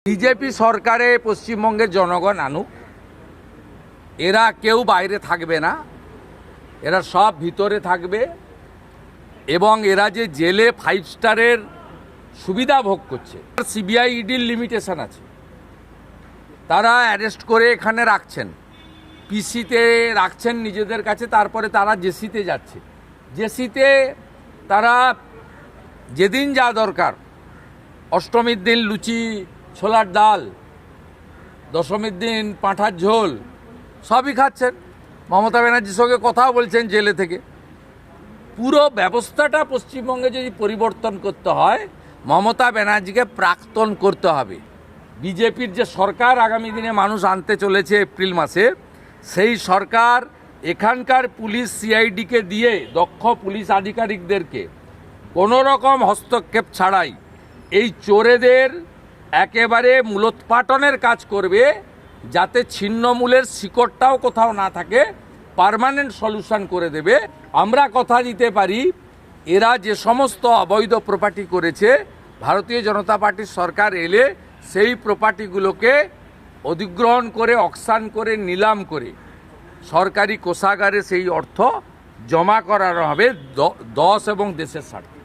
BJP সরকারে পশ্চিমবঙ্গের জনগণ আনুক, এরা কেউ বাইরে থাকবে না, এরা সব ভিতরে থাকবে এবং এরা যে জেলে 5 স্টারের সুবিধা ভোগ করছে, সিবিআই ইডির লিমিটেশন আছে, তারা অ্যারেস্ট করে এখানে রাখছেন, পিসিতে রাখছেন নিজেদের কাছে, তারপরে তারা জেসিতে যাচ্ছে। জেসিতে তারা যেদিন যা দরকার, অষ্টমীর দিন লুচি ছোলার ডাল, দশমীর দিন পাঁঠার ঝোল সবই খাচ্ছেন। মমতা ব্যানার্জির সঙ্গে কথাও বলছেন জেলে থেকে। পুরো ব্যবস্থাটা পশ্চিমবঙ্গে যদি পরিবর্তন করতে হয়, মমতা ব্যানার্জিকে প্রাক্তন করতে হবে। বিজেপির যে সরকার আগামী দিনে মানুষ আনতে চলেছে এপ্রিল মাসে, সেই সরকার এখানকার পুলিশ সিআইডিকে দিয়ে, দক্ষ পুলিশ আধিকারিকদেরকে কোনো রকম হস্তক্ষেপ ছাড়াই এই চোরেদের একেবারে মূলোৎপাটনের কাজ করবে, যাতে ছিন্নমূলের শিকড়টাও কোথাও না থাকে, পার্মানেন্ট সলিউশন করে দেবে। আমরা কথা দিতে পারি, এরা যে সমস্ত অবৈধ প্রপার্টি করেছে, ভারতীয় জনতা পার্টির সরকার এলে সেই প্রপার্টিগুলোকে অধিগ্রহণ করে, অকশন করে, নিলাম করে সরকারি কোষাগারে সেই অর্থ জমা করানো হবে 10 এবং দেশের স্বার্থে।